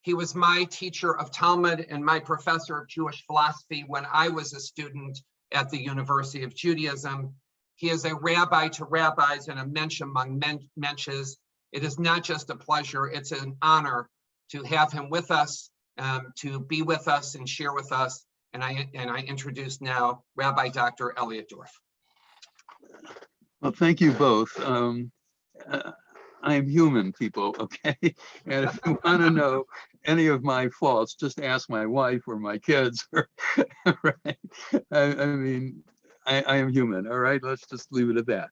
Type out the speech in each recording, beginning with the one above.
He was my teacher of Talmud and my professor of Jewish philosophy when I was a student at the University of Judaism. He is a rabbi to rabbis and a mensch among mensches. It is not just a pleasure, it's an honor to have him with us, to be with us and share with us. And I introduce now Rabbi Dr. Elliot Dorff. Well, thank you both. I'm human, people, okay? And if you want to know any of my faults, just ask my wife or my kids, right? I mean, I am human, all right? Let's just leave it at that.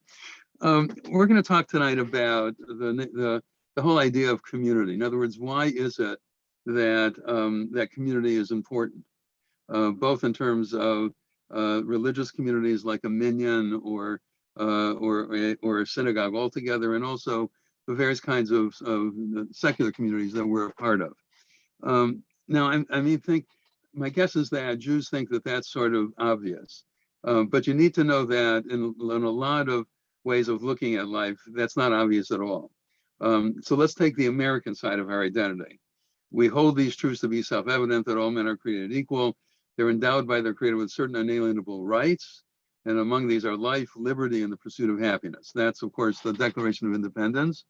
We're going to talk tonight about the whole idea of community. In other words, why is it that that community is important, both in terms of religious communities like a Minyan or a synagogue altogether, and also the various kinds of secular communities that we're a part of. Now, I mean, my guess is that Jews think that that's sort of obvious, but you need to know that in a lot of ways of looking at life, that's not obvious at all. So let's take the American side of our identity. We hold these truths to be self-evident, that all men are created equal. They're endowed by their Creator with certain unalienable rights, and among these are life, liberty, and the pursuit of happiness. That's, of course, the Declaration of Independence,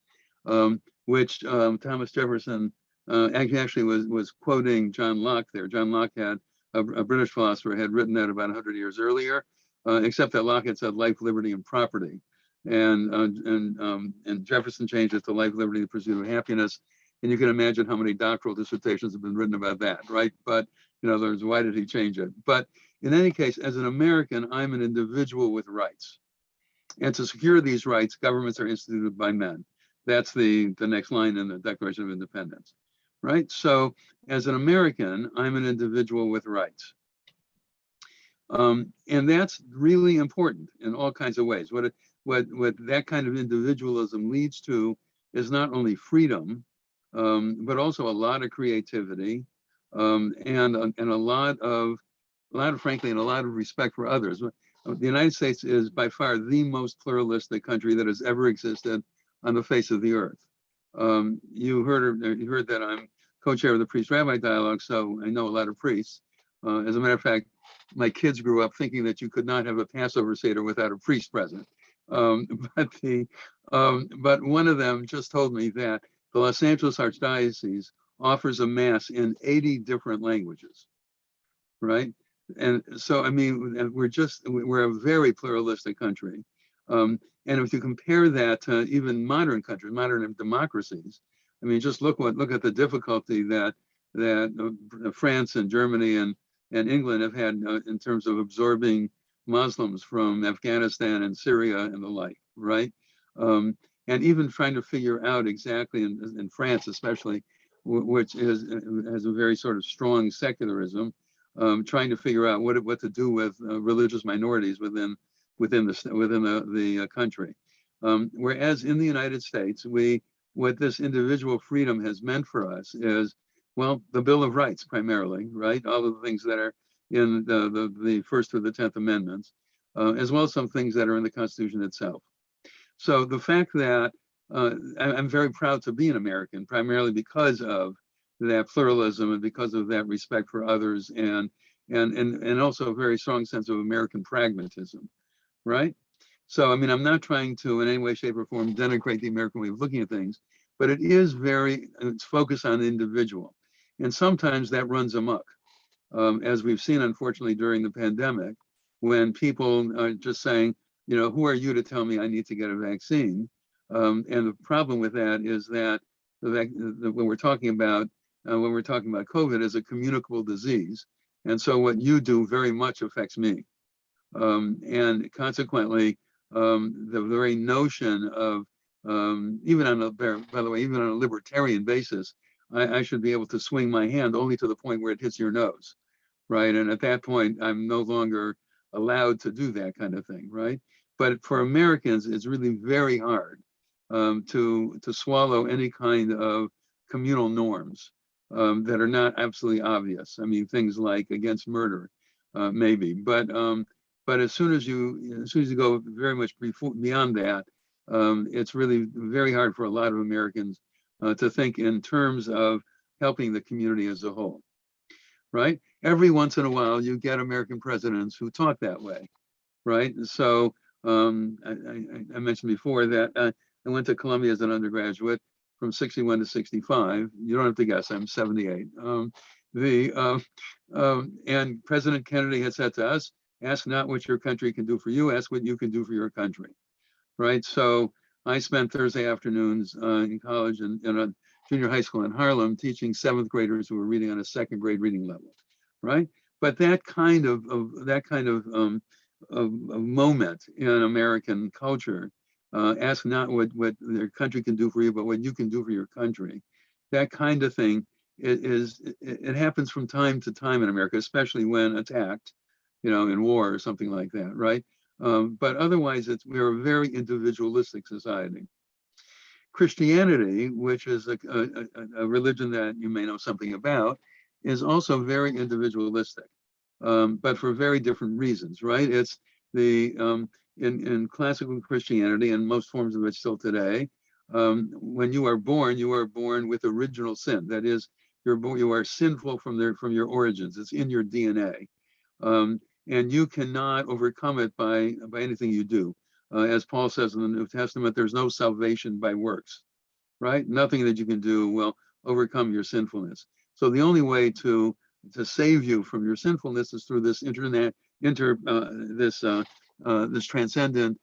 which Thomas Jefferson actually was quoting John Locke there. John Locke had, a British philosopher, had written that about 100 years earlier, except that Locke had said life, liberty, and property. And Jefferson changed it to life, liberty, and the pursuit of happiness. And you can imagine how many doctoral dissertations have been written about that, right? But in other words, why did he change it? But in any case, as an American, I'm an individual with rights. And to secure these rights, governments are instituted by men. That's the next line in the Declaration of Independence, right? So as an American, I'm an individual with rights. And that's really important in all kinds of ways. What that kind of individualism leads to is not only freedom, but also a lot of creativity, and a lot of frankly, and a lot of respect for others. The United States is by far the most pluralistic country that has ever existed on the face of the earth. You heard that I'm co-chair of the priest-rabbi dialogue, so I know a lot of priests. As a matter of fact, my kids grew up thinking that you could not have a Passover Seder without a priest present. But one of them just told me that the Los Angeles Archdiocese offers a mass in 80 different languages, right? And so, I mean, we're a very pluralistic country. And if you compare that to even modern countries, modern democracies, I mean, just look at the difficulty that France and Germany and England have had in terms of absorbing Muslims from Afghanistan and Syria and the like, right? And even trying to figure out exactly in France, especially, which has a very sort of strong secularism, trying to figure out what to do with religious minorities within the country. Whereas in the United States, what this individual freedom has meant for us is, well, the Bill of Rights primarily, right? All of the things that are in the First through the 10th Amendments, as well as some things that are in the Constitution itself. So the fact that I'm very proud to be an American, primarily because of that pluralism and because of that respect for others, and also a very strong sense of American pragmatism, right? So, I mean, I'm not trying to in any way, shape, or form denigrate the American way of looking at things, but it's focused on the individual. And sometimes that runs amok, as we've seen, unfortunately, during the pandemic, when people are just saying, you know, who are you to tell me I need to get a vaccine? And the problem with that is that when we're talking about COVID is a communicable disease. And so what you do very much affects me. And consequently, the very notion of, even on a libertarian basis, I should be able to swing my hand only to the point where it hits your nose, right? And at that point, I'm no longer allowed to do that kind of thing, right? But for Americans, it's really very hard to swallow any kind of communal norms that are not absolutely obvious. I mean, things like against murder, maybe, but as soon as you go very much beyond that, it's really very hard for a lot of Americans to think in terms of helping the community as a whole, right? Every once in a while, you get American presidents who talk that way, right? So I mentioned before that I went to Columbia as an undergraduate from 61 to 65. You don't have to guess, I'm 78. And President Kennedy had said to us, ask not what your country can do for you, ask what you can do for your country, right? So I spent Thursday afternoons in college and in a junior high school in Harlem teaching 7th graders who were reading on a 2nd grade reading level, right? But that kind of moment in American culture, ask not what their country can do for you, but what you can do for your country. That kind of thing it happens from time to time in America, especially when attacked, in war or something like that, right? But otherwise, we're a very individualistic society. Christianity, which is a religion that you may know something about, is also very individualistic, but for very different reasons, right? It's in classical Christianity and most forms of it still today, when you are born with original sin. That is, you are sinful from your origins. It's in your DNA, and you cannot overcome it by anything you do. As Paul says in the New Testament, there's no salvation by works, right? Nothing that you can do will overcome your sinfulness. So the only way to save you from your sinfulness is through this this transcendent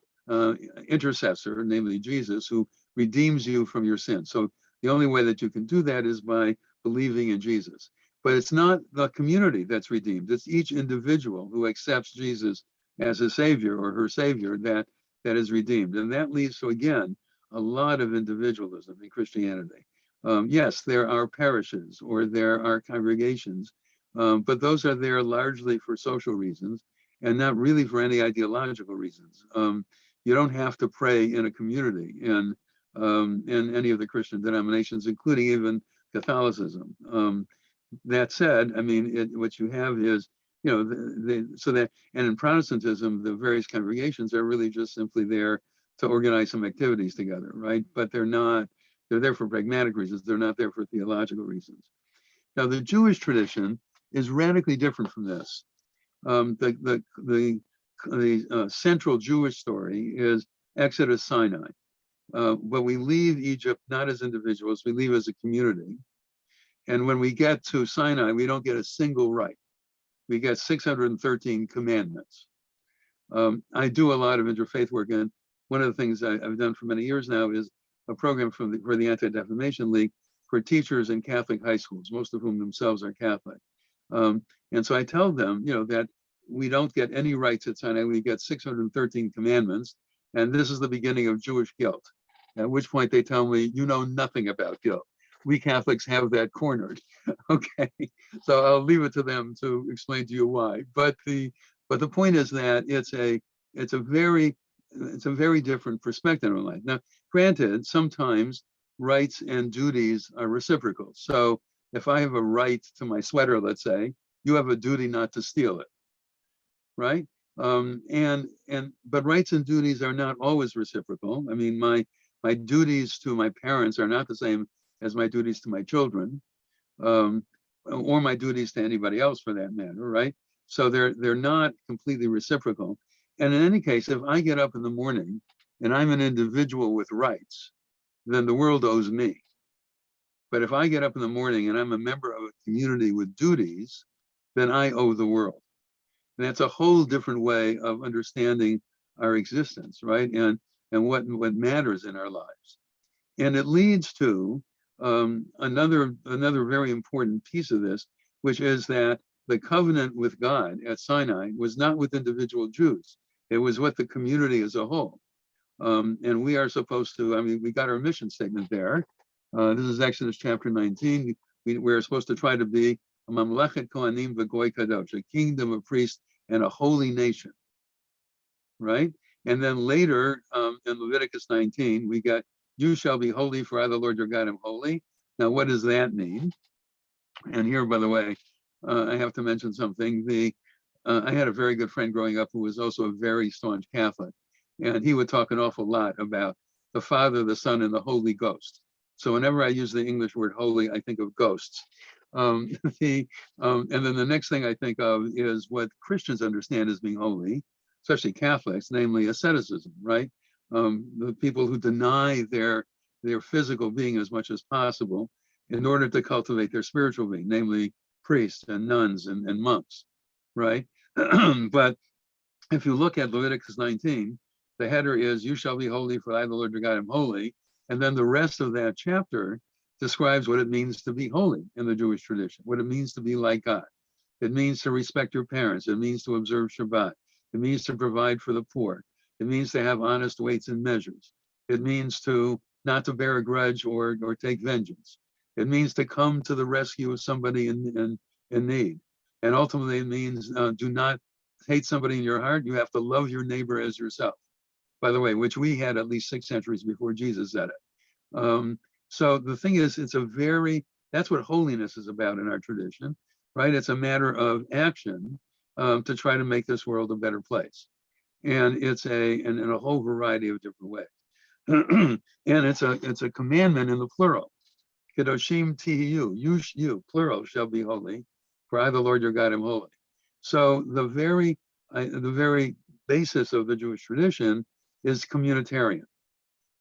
intercessor, namely Jesus, who redeems you from your sin. So the only way that you can do that is by believing in Jesus. But it's not the community that's redeemed. It's each individual who accepts Jesus as his savior or her savior that is redeemed. And that leads to, again, a lot of individualism in Christianity. Yes, there are parishes or there are congregations, but those are there largely for social reasons and not really for any ideological reasons. You don't have to pray in a community in any of the Christian denominations, including even Catholicism. That said, I mean, what you have is, and in Protestantism, the various congregations are really just simply there to organize some activities together, right? But they're there for pragmatic reasons. They're not there for theological reasons. Now, the Jewish tradition is radically different from this. The central Jewish story is Exodus Sinai. But we leave Egypt not as individuals, we leave as a community. And when we get to Sinai, we don't get a single right. We get 613 commandments. I do a lot of interfaith work, and one of the things I've done for many years now is a program for the Anti-Defamation League for teachers in Catholic high schools, most of whom themselves are Catholic. And so I tell them, that we don't get any rights at Sinai. We get 613 commandments, and this is the beginning of Jewish guilt. At which point they tell me, you know nothing about guilt. We Catholics have that cornered. Okay, so I'll leave it to them to explain to you why. But the point is that it's a very different perspective on life. Now, granted, sometimes rights and duties are reciprocal. So if I have a right to my sweater, let's say, you have a duty not to steal it, right? But rights and duties are not always reciprocal. I mean, my duties to my parents are not the same as my duties to my children, or my duties to anybody else for that matter, right? So they're not completely reciprocal. And in any case, if I get up in the morning and I'm an individual with rights, then the world owes me. But if I get up in the morning and I'm a member of a community with duties, then I owe the world. And that's a whole different way of understanding our existence, right? And what matters in our lives. And it leads to another very important piece of this, which is that the covenant with God at Sinai was not with individual Jews. It was with the community as a whole. And we are supposed to, we got our mission statement there. This is Exodus chapter 19. We're supposed to try to be a mamlechet kohanim v'goy kadosh, a kingdom of priests and a holy nation, right? And then later in Leviticus 19, we got, you shall be holy, for I, the Lord your God, am holy. Now, what does that mean? And here, by the way, I have to mention something. I had a very good friend growing up who was also a very staunch Catholic, and he would talk an awful lot about the Father, the Son, and the Holy Ghost. So whenever I use the English word holy, I think of ghosts. And then the next thing I think of is what Christians understand as being holy, especially Catholics, namely asceticism, right? The people who deny their physical being as much as possible in order to cultivate their spiritual being, namely priests and nuns and monks, right? But if you look at Leviticus 19, the header is, "You shall be holy, for I, the Lord your God, am holy." And then the rest of that chapter describes what it means to be holy in the Jewish tradition, what it means to be like God. It means to respect your parents. It means to observe Shabbat. It means to provide for the poor. It means to have honest weights and measures. It means to not to bear a grudge or take vengeance. It means to come to the rescue of somebody in need. And ultimately, it means do not hate somebody in your heart. You have to love your neighbor as yourself. By the way, which we had at least 6 centuries before Jesus said it. So the thing is, that's what holiness is about in our tradition, right? It's a matter of action to try to make this world a better place. And it's in a whole variety of different ways. And it's a commandment in the plural. Kedoshim tihiyu, you, plural, shall be holy, for I, the Lord your God, am holy. So the very basis of the Jewish tradition is communitarian.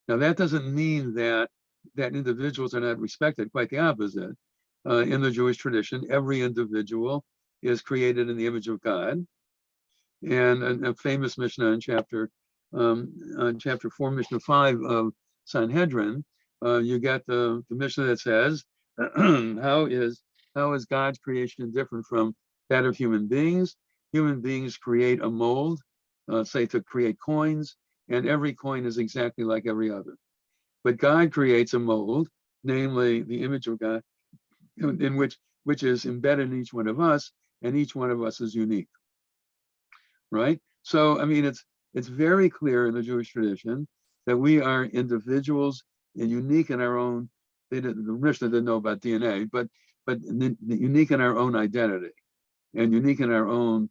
Now that doesn't mean that individuals are not respected, quite the opposite. In the Jewish tradition, every individual is created in the image of God. And a famous Mishnah in chapter 4, Mishnah 5 of Sanhedrin, you got the Mishnah that says, how is God's creation different from that of human beings? Human beings create a mold, say to create coins, and every coin is exactly like every other. But God creates a mold, namely the image of God, in which is embedded in each one of us, and each one of us is unique, right? So I mean, it's very clear in the Jewish tradition that we are individuals and unique in our own. The Mishnah didn't know about DNA, but unique in our own identity, and unique in our own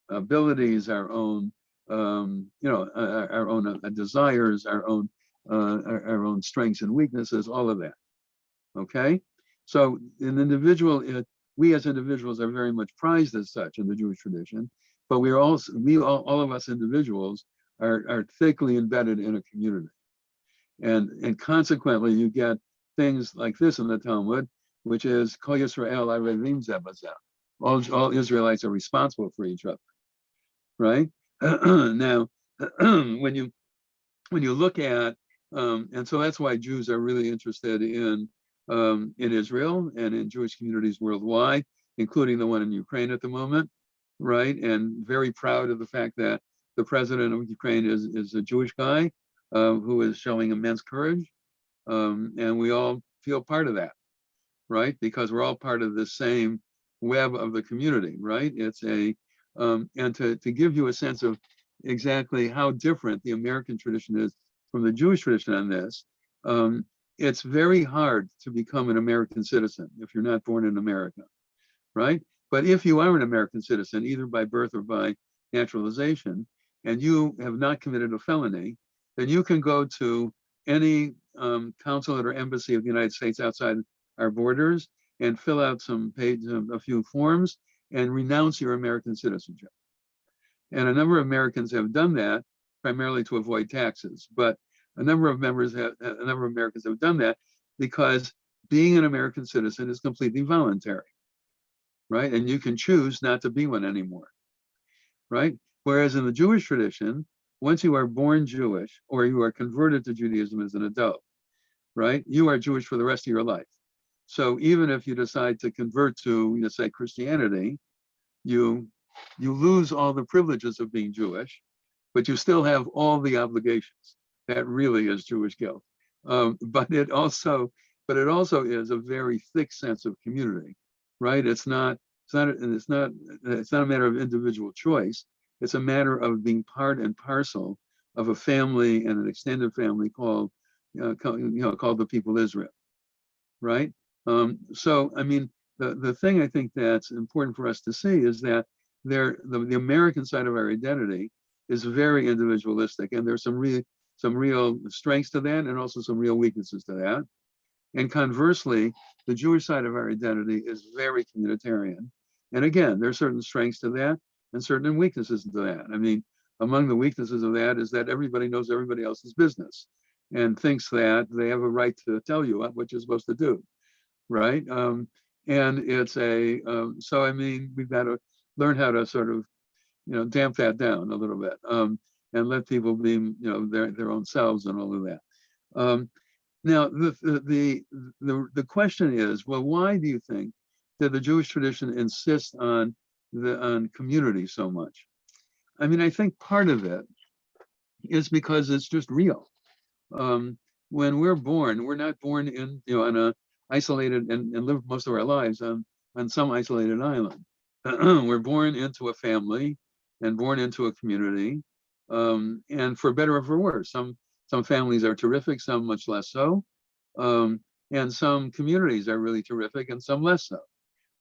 abilities, our own our own desires, our own strengths and weaknesses, all of that. Okay, so an individual, we as individuals are very much prized as such in the Jewish tradition, but all of us individuals are thickly embedded in a community, and consequently you get things like this in the Talmud, which is Kol Yisrael Arevim Zeh B'zeh. All Israelites are responsible for each other, right? Now, when you look at, and so that's why Jews are really interested in Israel and in Jewish communities worldwide, including the one in Ukraine at the moment, right? And very proud of the fact that the president of Ukraine is a Jewish guy who is showing immense courage, and we all feel part of that, right? Because we're all part of the same web of the community, right? It's and to give you a sense of exactly how different the American tradition is from the Jewish tradition on this, it's very hard to become an American citizen if you're not born in America, right? But if you are an American citizen, either by birth or by naturalization, and you have not committed a felony, then you can go to any consulate or embassy of the United States outside our borders and fill out a few forms and renounce your American citizenship. And a number of Americans have done that primarily to avoid taxes, but a number of Americans have done that because being an American citizen is completely voluntary, right? And you can choose not to be one anymore, right? Whereas in the Jewish tradition, once you are born Jewish or you are converted to Judaism as an adult, right, you are Jewish for the rest of your life. So even if you decide to convert to, let's say, Christianity, you lose all the privileges of being Jewish, but you still have all the obligations. That really is Jewish guilt. But it also is a very thick sense of community, right? It's not a matter of individual choice. It's a matter of being part and parcel of a family and an extended family called the people Israel, right? So I mean, the thing I think that's important for us to see is that the American side of our identity is very individualistic, and there's some real strengths to that, and also some real weaknesses to that. And conversely, the Jewish side of our identity is very communitarian. And again, there are certain strengths to that and certain weaknesses to that. I mean, among the weaknesses of that is that everybody knows everybody else's business and thinks that they have a right to tell you what you're supposed to do, right? And it's so I mean, we've got to learn how to sort of, damp that down a little bit, and let people be, their own selves and all of that. Now, the question is, well, why do you think that the Jewish tradition insists on community so much? I mean, I think part of it is because it's just real. When we're born, we're not born in, on a isolated and live most of our lives on some isolated island. We're born into a family and born into a community, and for better or for worse. Some families are terrific, some much less so, and some communities are really terrific, and some less so.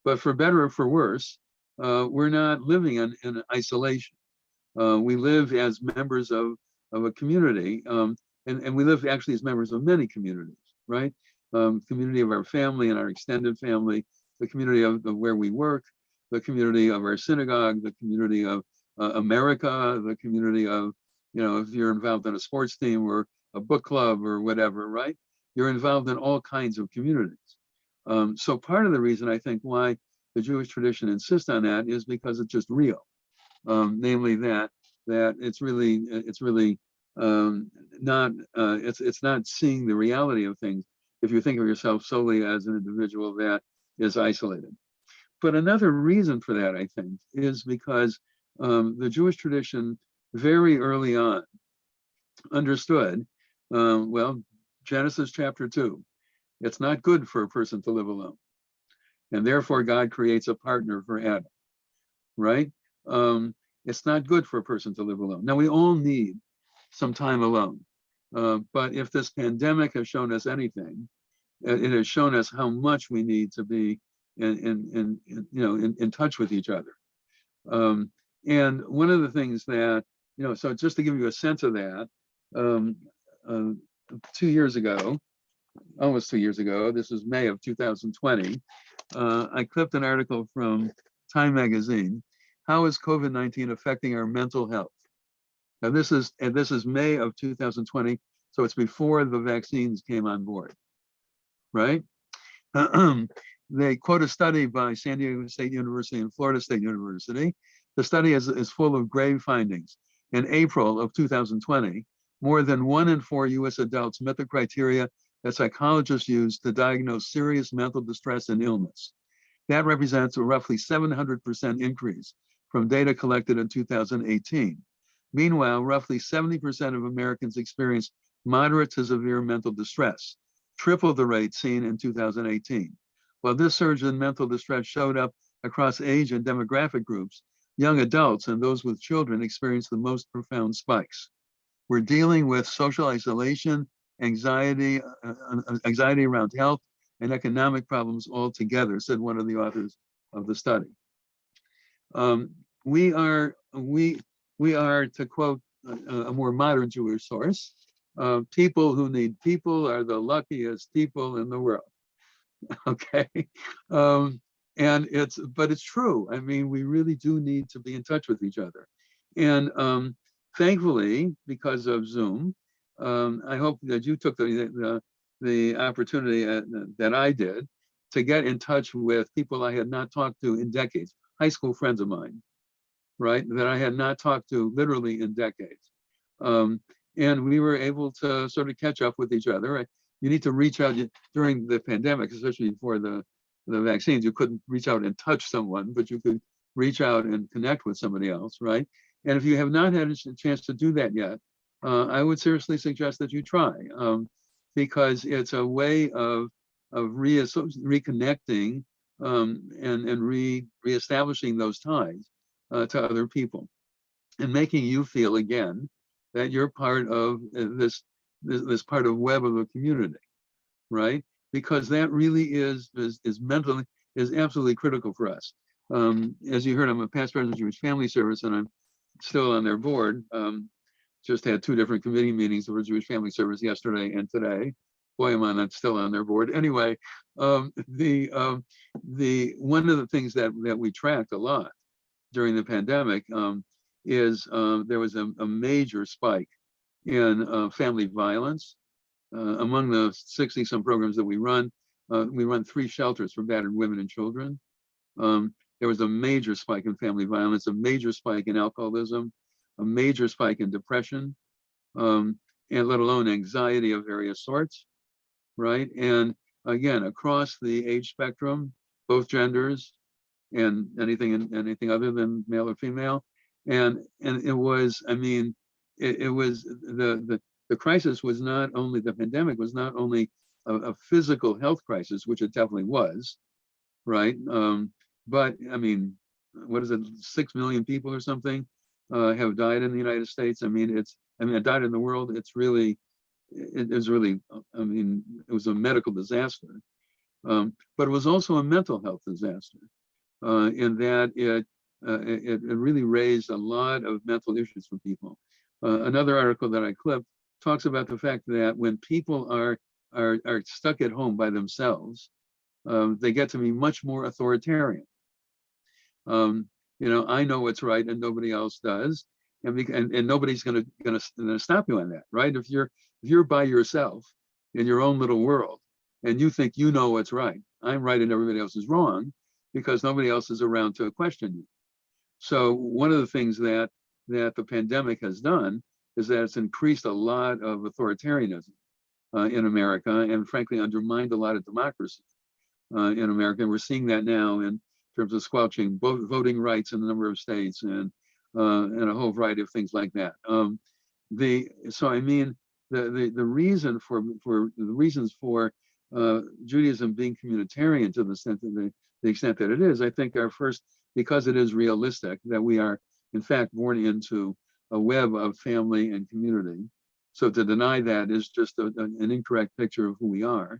But for better or for worse, we're not living in isolation. We live as members of a community, and we live actually as members of many communities, right? Community of our family and our extended family, the community of where we work, the community of our synagogue, the community of America, the community of, if you're involved in a sports team or a book club or whatever, right? You're involved in all kinds of communities. So part of the reason I think why the Jewish tradition insists on that is because it's just real. Namely that it's really not seeing the reality of things if you think of yourself solely as an individual that is isolated. But another reason for that, I think, is because the Jewish tradition very early on understood, Genesis chapter 2, it's not good for a person to live alone. And therefore God creates a partner for Adam, right? It's not good for a person to live alone. Now we all need some time alone. But if this pandemic has shown us anything, it has shown us how much we need to be in touch with each other. And one of the things that, so just to give you a sense of that, 2 years ago, almost 2 years ago, this was May of 2020, I clipped an article from Time magazine. How is COVID-19 affecting our mental health? Now this is May of 2020, so it's before the vaccines came on board, right? They quote a study by San Diego State University and Florida State University. The study is full of grave findings. In April of 2020, more than 1 in 4 US adults met the criteria that psychologists use to diagnose serious mental distress and illness. That represents a roughly 700% increase from data collected in 2018. Meanwhile, roughly 70% of Americans experience moderate to severe mental distress, triple the rate seen in 2018. While this surge in mental distress showed up across age and demographic groups, young adults and those with children experienced the most profound spikes. We're dealing with social isolation, anxiety around health, and economic problems all together, said one of the authors of the study. We are, to quote a more modern Jewish source, people who need people are the luckiest people in the world. Okay, and it's true. I mean, we really do need to be in touch with each other, and thankfully, because of Zoom, I hope that you took the opportunity that I did to get in touch with people I had not talked to in decades, high school friends of mine, right, that I had not talked to literally in decades. And we were able to sort of catch up with each other. You need to reach out during the pandemic, especially before the vaccines. You couldn't reach out and touch someone, but you could reach out and connect with somebody else, right? And if you have not had a chance to do that yet, I would seriously suggest that you try, because it's a way of reconnecting and reestablishing those ties to other people, and making you feel again that you're part of this part of web of a community, right? Because that really is absolutely critical for us. As you heard, I'm a past president of Jewish Family Service, and I'm still on their board. Just had 2 different committee meetings for Jewish Family Service yesterday and today. boy, am I not still on their board. Anyway, the one of the things that we tracked a lot during the pandemic is there was a major spike in family violence. Among the 60 some programs that we run 3 shelters for battered women and children. There was a major spike in family violence, a major spike in alcoholism, a major spike in depression, and let alone anxiety of various sorts, right? And again, across the age spectrum, both genders, and anything other than male or female. And it was, I mean, it was the crisis was not only, the pandemic was not only a physical health crisis, which it definitely was, right? But I mean, what is it, 6 million people or something have died in the United States. I mean, died in the world. It's really, it was really, I mean, it was a medical disaster. But it was also a mental health disaster in that it really raised a lot of mental issues for people. Another article that I clipped talks about the fact that when people are stuck at home by themselves, they get to be much more authoritarian. You know, I know what's right and nobody else does, and nobody's gonna stop you on that, right? If you're by yourself in your own little world and you think you know what's right, I'm right and everybody else is wrong, because nobody else is around to question you. So one of the things that the pandemic has done is that it's increased a lot of authoritarianism in America, and frankly undermined a lot of democracy in America. And we're seeing that now in terms of squelching voting rights in a number of states, and a whole variety of things like that. So I mean, the reason for the reasons for Judaism being communitarian to the extent that it is, I think, are first because it is realistic that we are in fact born into a web of family and community. So to deny that is just an incorrect picture of who we are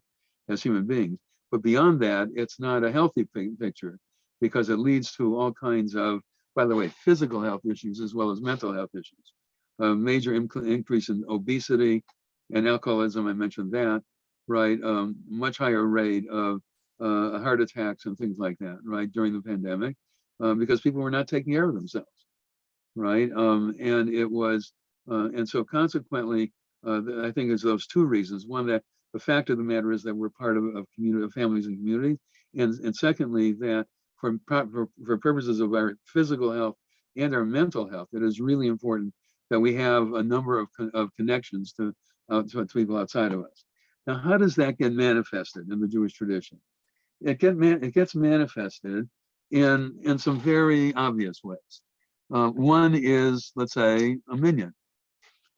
as human beings. But beyond that, it's not a healthy picture, because it leads to all kinds of, by the way, physical health issues as well as mental health issues. A major increase in obesity and alcoholism, I mentioned that, right? Much higher rate of heart attacks and things like that, right, during the pandemic, because people were not taking care of themselves, right? And it was, and so consequently, I think it's those two reasons. One, that the fact of the matter is that we're part of community, of families and communities, and secondly, that for purposes of our physical health and our mental health, it is really important that we have a number of connections to people outside of us. Now, how does that get manifested in the Jewish tradition? It gets manifested in some very obvious ways. One is, let's say, a minyan,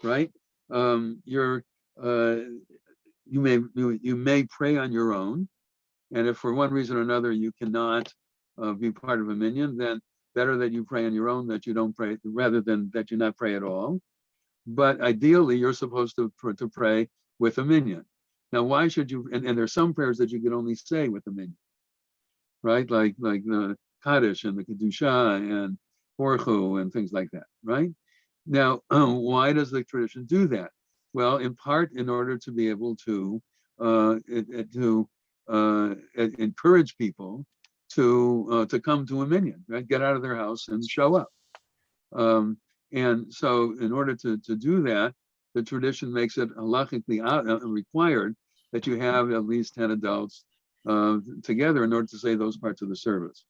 right? You may pray on your own, and if for one reason or another you cannot be part of a minyan, then better that you pray on your own, that you don't pray, rather than that you not pray at all. But ideally, you're supposed to pray with a minyan. Now, why should you? And there's some prayers that you can only say with the minyan, right? Like the Kaddish and the Kedusha and Borchu and things like that, right? Now, why does the tradition do that? Well, in part, in order to be able to encourage people to come to a minyan, right? Get out of their house and show up. And so, in order to do that, the tradition makes it halachically required that you have at least 10 adults together in order to say those parts of the service.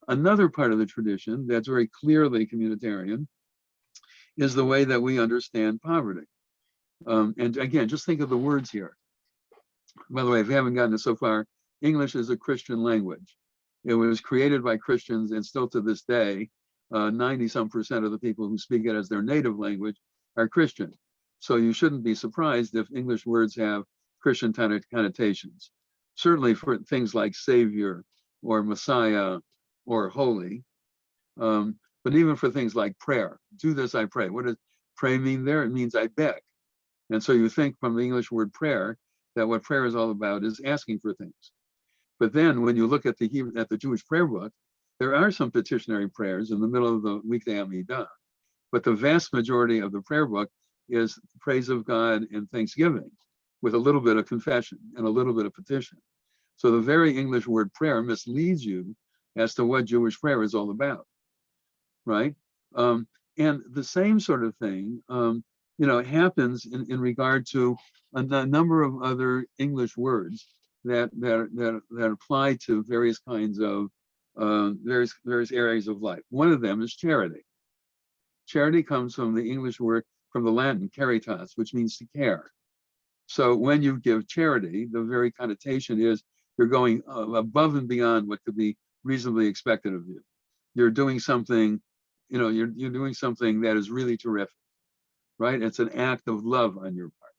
Another part of the tradition that's very clearly communitarian is the way that we understand poverty. And again, just think of the words here. By the way, if you haven't gotten it so far, English is a Christian language. It was created by Christians, and still to this day, 90-some% of the people who speak it as their native language are Christian. So you shouldn't be surprised if English words have Christian connotations. Certainly for things like Savior or Messiah or Holy, but even for things like prayer. Do this, I pray. What does pray mean there? It means I beg. And so you think from the English word prayer that what prayer is all about is asking for things. But then when you look at the Jewish prayer book, there are some petitionary prayers in the middle of the weekday Am HaYam, but the vast majority of the prayer book is praise of God and thanksgiving, with a little bit of confession and a little bit of petition. So the very English word prayer misleads you as to what Jewish prayer is all about, right? And the same sort of thing, happens in regard to a number of other English words that apply to various kinds of various areas of life. One of them is charity. Charity comes from the English word, from the Latin caritas, which means to care. So when you give charity, the very connotation is you're going above and beyond what could be reasonably expected of you. You're doing something, you're doing something that is really terrific, right? It's an act of love on your part.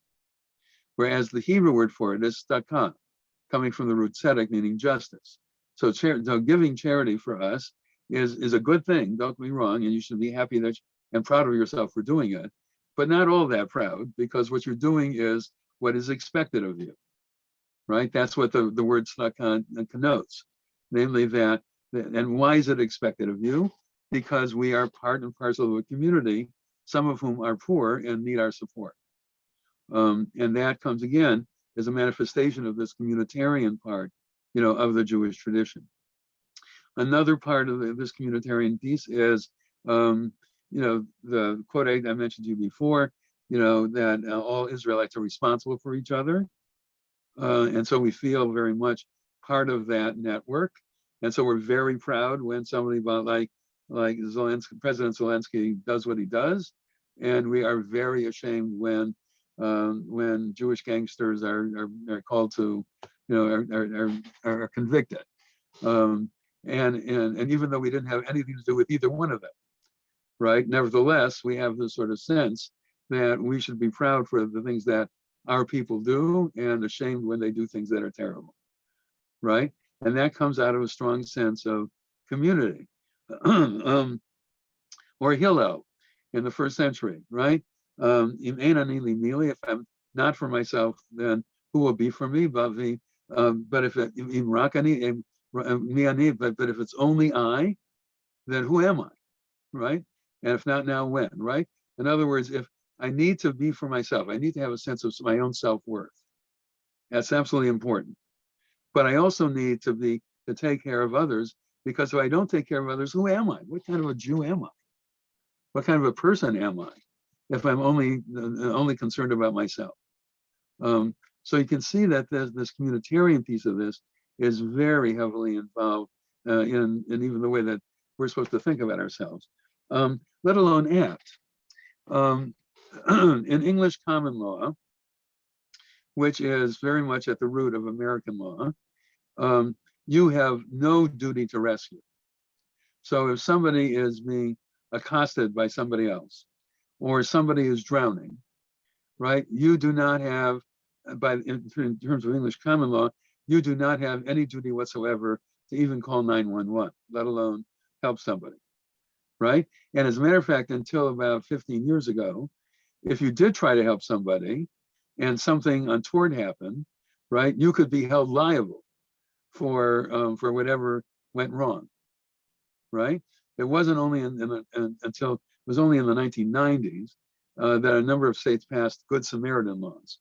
Whereas the Hebrew word for it is tzedakah, coming from the root tzedek, meaning justice. So giving charity for us is a good thing, don't get me wrong, and you should be happy and proud of yourself for doing it, but not all that proud, because what you're doing is what is expected of you, right? That's what the word tzedakah connotes, namely that, and why is it expected of you? Because we are part and parcel of a community, some of whom are poor and need our support. And that comes again as a manifestation of this communitarian part, of the Jewish tradition. Another part of this communitarian piece is, the quote I mentioned to you before, that all Israelites are responsible for each other. And so we feel very much part of that network. And so we're very proud when somebody like Zelensky, President Zelensky does what he does. And we are very ashamed when Jewish gangsters are called to, are convicted. And even though we didn't have anything to do with either one of them, right? Nevertheless, we have this sort of sense that we should be proud for the things that our people do and ashamed when they do things that are terrible, right? And that comes out of a strong sense of community. Or Hillel in the first century, right? If I'm not for myself, then who will be for me? But if it's only I, then who am I, right? And if not now, when, right? In other words, if I need to be for myself, I need to have a sense of my own self-worth. That's absolutely important. But I also need to take care of others, because if I don't take care of others, who am I? What kind of a Jew am I? What kind of a person am I if I'm only concerned about myself? So you can see that this communitarian piece of this is very heavily involved in even the way that we're supposed to think about ourselves, let alone act. In English common law, which is very much at the root of American law, you have no duty to rescue. So if somebody is being accosted by somebody else, or somebody is drowning, right? You do not have, in terms of English common law, you do not have any duty whatsoever to even call 911, let alone help somebody, right? And as a matter of fact, until about 15 years ago, if you did try to help somebody and something untoward happened, right, you could be held liable for whatever went wrong, right? It wasn't only until it was only in the 1990s that a number of states passed Good Samaritan laws.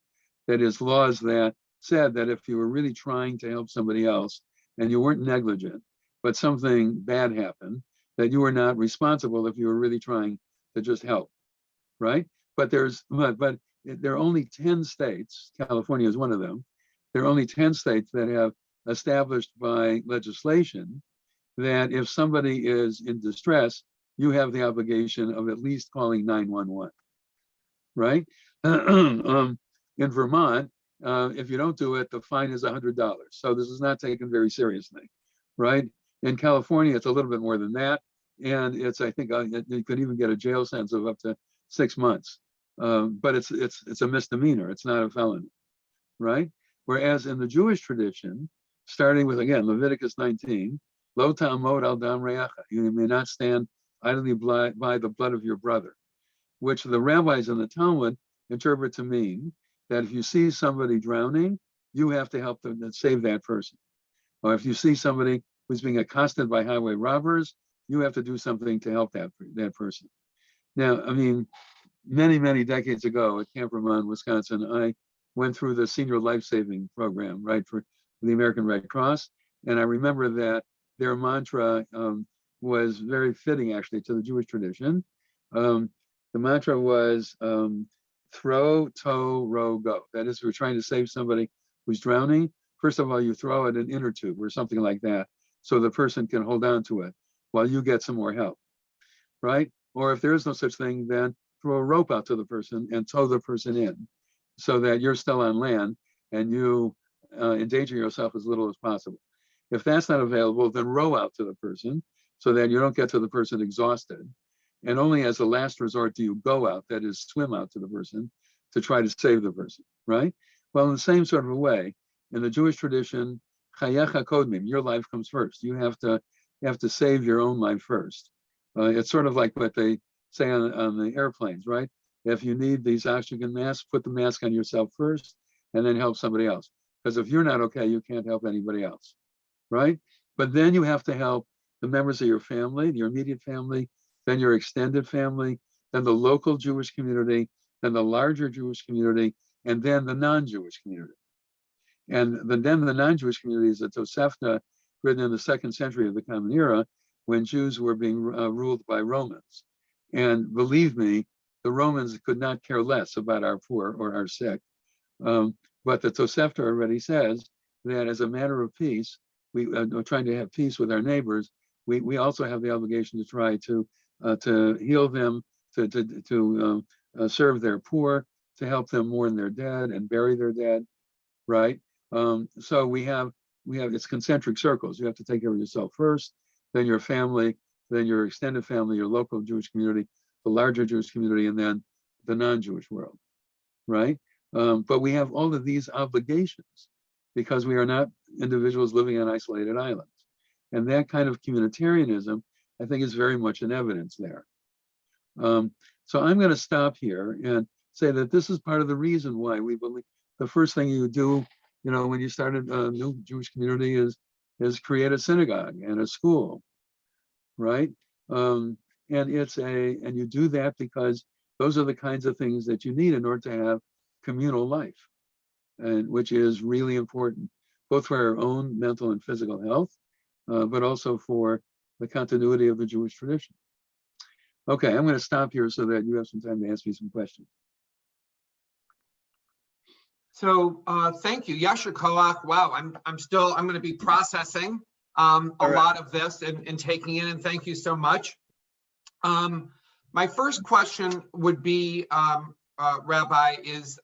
That is, laws that said that if you were really trying to help somebody else and you weren't negligent, but something bad happened, that you were not responsible if you were really trying to just help, right? But there are only 10 states, California is one of them, there are only 10 states that have established by legislation that if somebody is in distress, you have the obligation of at least calling 911, right? In Vermont, if you don't do it, the fine is $100. So this is not taken very seriously, right? In California, it's a little bit more than that. And it's, I think, you could even get a jail sentence of up to 6 months. But it's a misdemeanor, it's not a felony, right? Whereas in the Jewish tradition, starting with, again, Leviticus 19, Lo ta'amod al dam re'acha, you may not stand idly by the blood of your brother, which the rabbis in the Talmud interpret to mean that if you see somebody drowning, you have to help them and save that person. Or if you see somebody who's being accosted by highway robbers, you have to do something to help that person. Now, I mean, many decades ago at Camp Ramon, Wisconsin, went through the senior life-saving program, right, for the American Red Cross. And I remember that their mantra was very fitting, actually, to the Jewish tradition. The mantra was throw, tow, row, go. That is, we're trying to save somebody who's drowning. First of all, you throw it an inner tube or something like that, so the person can hold on to it while you get some more help, right? Or if there is no such thing, then throw a rope out to the person and tow the person in so that you're still on land and you endanger yourself as little as possible. If that's not available, then row out to the person so that you don't get to the person exhausted. And only as a last resort do you go out, that is, swim out to the person to try to save the person, right? Well, in the same sort of a way, in the Jewish tradition, chayecha kodmim, your life comes first. You have to save your own life first. It's sort of like what they say on the airplanes, right? If you need these oxygen masks, put the mask on yourself first and then help somebody else. Because if you're not okay, you can't help anybody else, right? But then you have to help the members of your family, your immediate family, then your extended family, then the local Jewish community, then the larger Jewish community, and then the non-Jewish community. And then the non-Jewish community is a Tosefta written in the 2nd century of the Common Era, when Jews were being ruled by Romans. And believe me, the Romans could not care less about our poor or our sick. But the Tosefta already says that as a matter of peace, we are trying to have peace with our neighbors. We also have the obligation to try to heal them, to serve their poor, to help them mourn their dead and bury their dead, right? So we have it's concentric circles. You have to take care of yourself first, then your family, then your extended family, your local Jewish community, the larger Jewish community, and then the non-Jewish world, right? But we have all of these obligations because we are not individuals living on isolated islands. And that kind of communitarianism, I think, is very much in evidence there. So I'm going to stop here and say that this is part of the reason why we believe the first thing you do, when you start a new Jewish community is create a synagogue and a school, right? And you do that because those are the kinds of things that you need in order to have communal life, and which is really important, both for our own mental and physical health, but also for the continuity of the Jewish tradition. Okay, I'm going to stop here so that you have some time to ask me some questions. So thank you, Yasher Koach. Wow, I'm going to be processing a lot of this and taking in, and thank you so much. My first question would be, Rabbi, is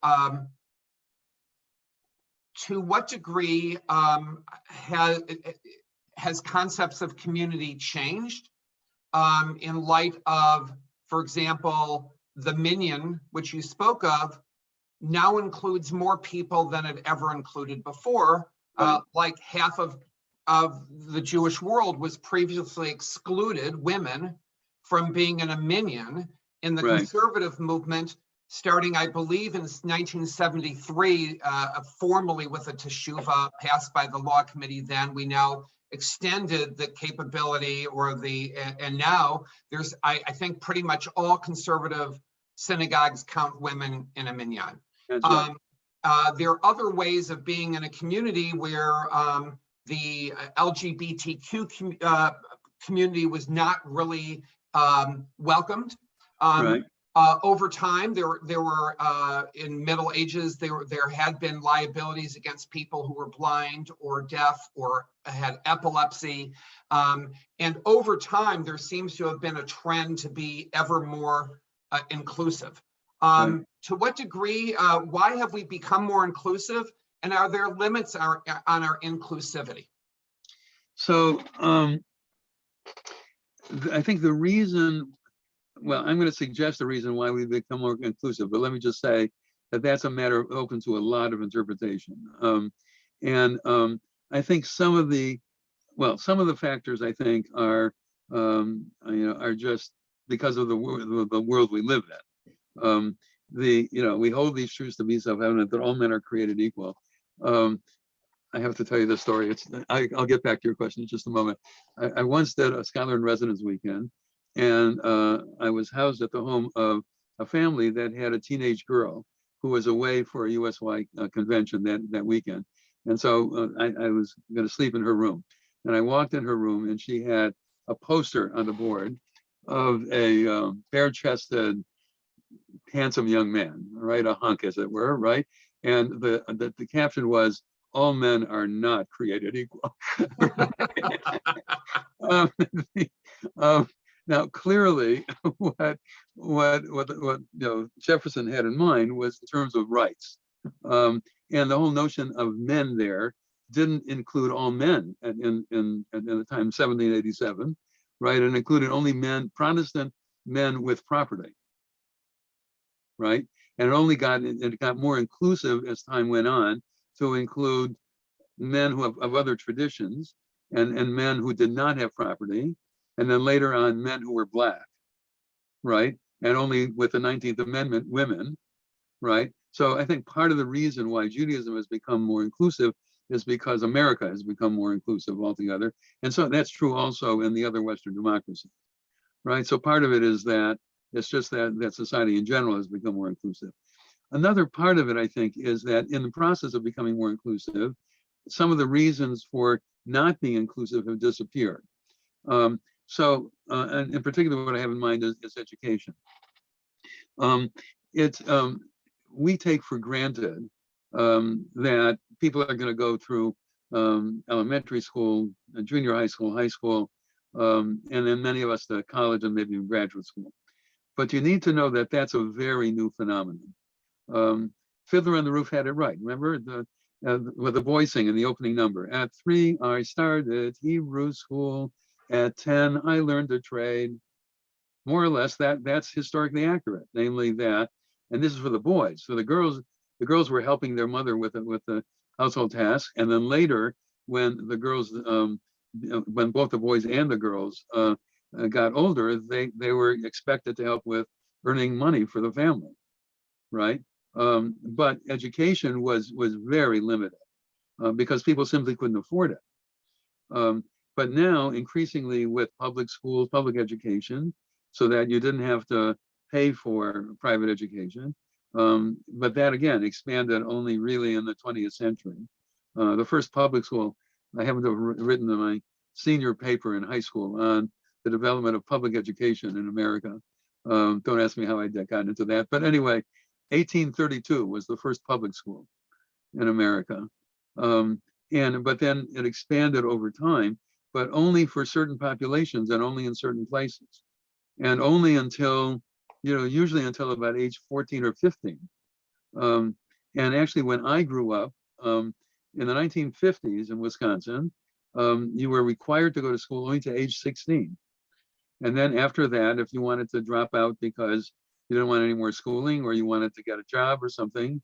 to what degree has concepts of community changed in light of, for example, the Minyan, which you spoke of, now includes more people than it ever included before. Right. Like half of the Jewish world was previously excluded, women, from being in a Minyan. In the conservative movement, starting, I believe, in 1973, formally with a teshuvah passed by the law committee, then we now extended the capability and now there's, I think, pretty much all conservative synagogues count women in a minyan. Right. There are other ways of being in a community where the LGBTQ community was not really welcomed. Right. Over time, there were in Middle Ages, there had been liabilities against people who were blind or deaf or had epilepsy. And over time, there seems to have been a trend to be ever more inclusive. Right. To what degree, why have we become more inclusive? And are there limits on our inclusivity? So I think the reason, well, I'm going to suggest the reason why we've become more inclusive, but let me just say that that's a matter open to a lot of interpretation. I think some of the factors I think are just because of the world we live in. We hold these truths to be self-evident that all men are created equal. I have to tell you this story. I'll get back to your question in just a moment. I once did a scholar in residence weekend, and I was housed at the home of a family that had a teenage girl who was away for a USY convention that weekend. And so I was going to sleep in her room. And I walked in her room and she had a poster on the board of a bare-chested, handsome young man, right? A hunk, as it were, right? And the caption was, "All men are not created equal." um, um, now, clearly, what Jefferson had in mind was in terms of rights, and the whole notion of men there didn't include all men at the time, 1787, right? It included only Protestant men with property, right? And it got more inclusive as time went on to include men who of other traditions and men who did not have property, and then later on men who were black, right? And only with the 19th Amendment, women, right? So I think part of the reason why Judaism has become more inclusive is because America has become more inclusive altogether. And so that's true also in the other Western democracies, right? So part of it is that it's just that society in general has become more inclusive. Another part of it, I think, is that in the process of becoming more inclusive, some of the reasons for not being inclusive have disappeared. And in particular, what I have in mind is education. We take for granted that people are going to go through elementary school, junior high school, and then many of us to college and maybe graduate school. But you need to know that that's a very new phenomenon. Fiddler on the Roof had it right. Remember with the boy sing in the opening number. At 3, I started Hebrew school. At 10, I learned a trade. More or less, that's historically accurate. Namely that, and this is for the boys. For the girls were helping their mother with the household tasks, and then later, when the girls, when both the boys and the girls got older, they were expected to help with earning money for the family, right? But education was very limited because people simply couldn't afford it. But now, increasingly with public schools, public education, so that you didn't have to pay for private education. But that, again, expanded only really in the 20th century. The first public school, I haven't written in my senior paper in high school on the development of public education in America. Don't ask me how I got into that. But anyway, 1832 was the first public school in America. But then it expanded over time, but only for certain populations and only in certain places. And only until, usually until about age 14 or 15. And actually, when I grew up in the 1950s in Wisconsin, you were required to go to school only to age 16. And then after that, if you wanted to drop out because you didn't want any more schooling or you wanted to get a job or something,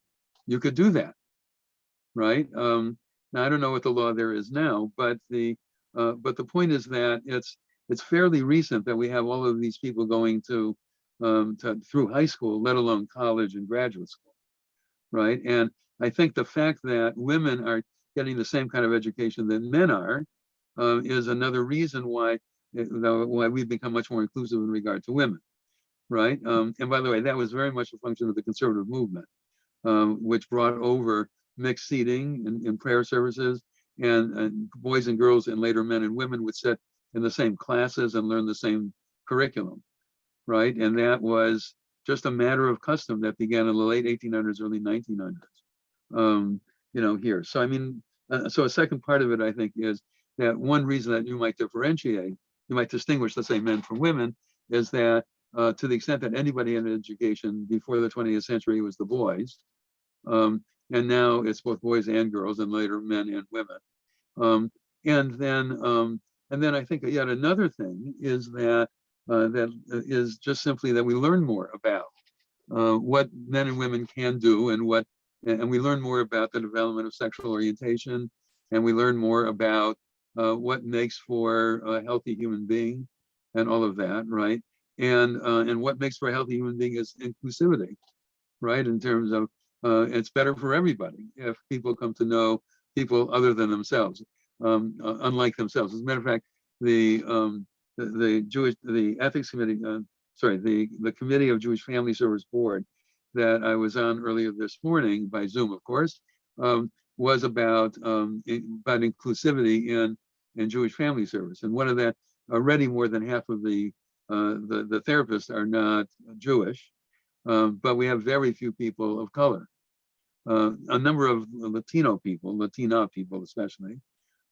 you could do that, right? Now, I don't know what the law there is now, but the point is that it's fairly recent that we have all of these people going to through high school, let alone college and graduate school, right? And I think the fact that women are getting the same kind of education that men are is another reason why we've become much more inclusive in regard to women, right? And by the way, that was very much a function of the conservative movement, which brought over mixed seating in prayer services, and boys and girls and later men and women would sit in the same classes and learn the same curriculum, right? And that was just a matter of custom that began in the late 1800s, early 1900s, here. So, I mean, so a second part of it, I think, is that one reason that you might distinguish, let's say, men from women, is that to the extent that anybody in education before the 20th century was the boys, and now it's both boys and girls, and later men and women. And then I think yet another thing is that is just simply that we learn more about what men and women can do, and we learn more about the development of sexual orientation, and we learn more about what makes for a healthy human being, and all of that, right? And what makes for a healthy human being is inclusivity, right? In terms of it's better for everybody if people come to know people other than themselves, unlike themselves. As a matter of fact, the Ethics Committee, the Committee of Jewish Family Service Board that I was on earlier this morning by Zoom, of course, was about inclusivity in Jewish family service. And one of that, already more than half of the therapists are not Jewish, but we have very few people of color. A number of Latina people especially,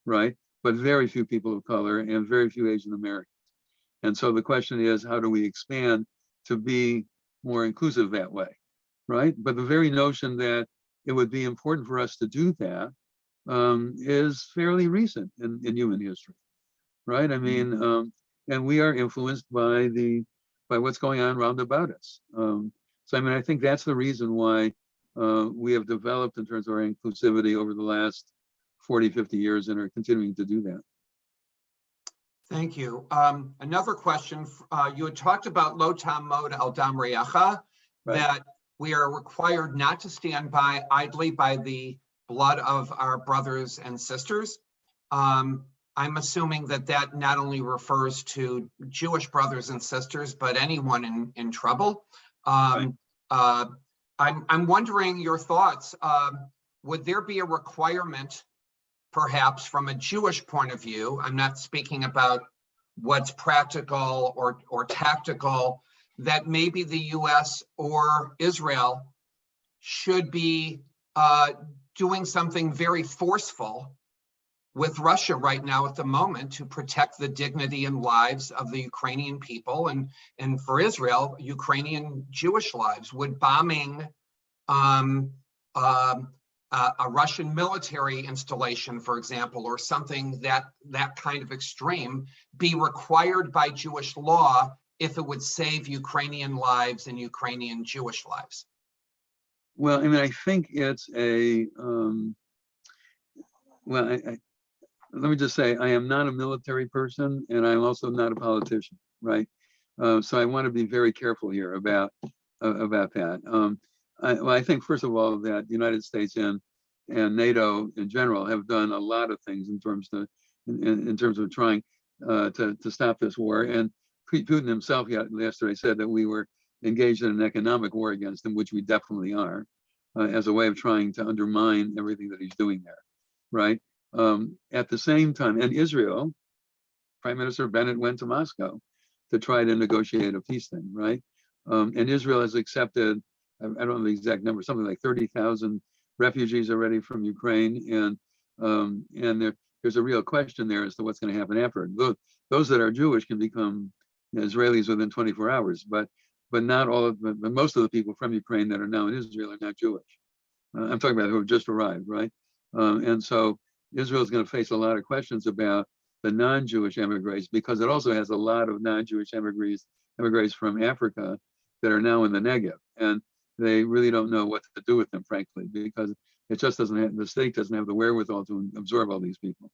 right? But very few people of color and very few Asian Americans. And so the question is, how do we expand to be more inclusive that way, right? But the very notion that it would be important for us to do that is fairly recent in human history, right? I mean, and we are influenced by what's going on round about us. So I mean, I think that's the reason why we have developed in terms of our inclusivity over the last 40, 50 years and are continuing to do that. Thank you. Another question, you had talked about lo ta'amod al dam re'acha, that we are required not to stand by idly by the blood of our brothers and sisters. I'm assuming that that not only refers to Jewish brothers and sisters, but anyone in trouble. I'm wondering your thoughts. Would there be a requirement, perhaps from a Jewish point of view? I'm not speaking about what's practical or tactical, that maybe the US or Israel should be doing something very forceful with Russia right now at the moment to protect the dignity and lives of the Ukrainian people, and for Israel, Ukrainian Jewish lives. Would bombing a Russian military installation, for example, or something that kind of extreme, be required by Jewish law if it would save Ukrainian lives and Ukrainian Jewish lives? Well, I mean, I think it's a, let me just say, I am not a military person and I'm also not a politician, right? So I want to be very careful here about that. I think, first of all, that the United States and NATO in general have done a lot of things in terms of trying to stop this war. And Putin himself yesterday said that we were engaged in an economic war against him, which we definitely are, as a way of trying to undermine everything that he's doing there, right? At the same time, and Israel, Prime Minister Bennett went to Moscow to try to negotiate a peace thing, right? And Israel has accepted, I don't know the exact number, something like 30,000 refugees already from Ukraine, and there's a real question there as to what's going to happen after. Those that are Jewish can become Israelis within 24 hours, but not all of them. Most of the people from Ukraine that are now in Israel are not Jewish. I'm talking about who have just arrived, right? And so Israel is going to face a lot of questions about the non-Jewish emigres, because it also has a lot of non-Jewish emigres from Africa that are now in the Negev, and they really don't know what to do with them, frankly, because it just doesn't have, the state doesn't have the wherewithal to absorb all these people.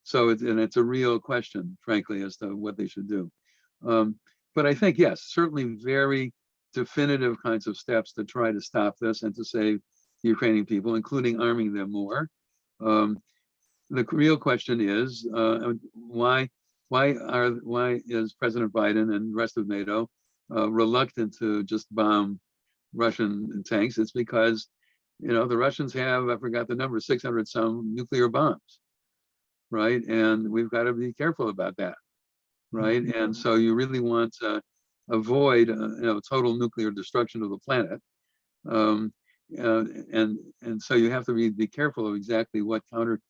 So it's a real question, frankly, as to what they should do. But I think, yes, certainly very definitive kinds of steps to try to stop this and to save the Ukrainian people, including arming them more. The real question is, why is President Biden and the rest of NATO reluctant to just bomb Russian tanks? It's because, the Russians have, I forgot the number, 600 some nuclear bombs, right? And we've got to be careful about that, right? And so you really want to avoid, total nuclear destruction of the planet. And so you have to be careful of exactly what counter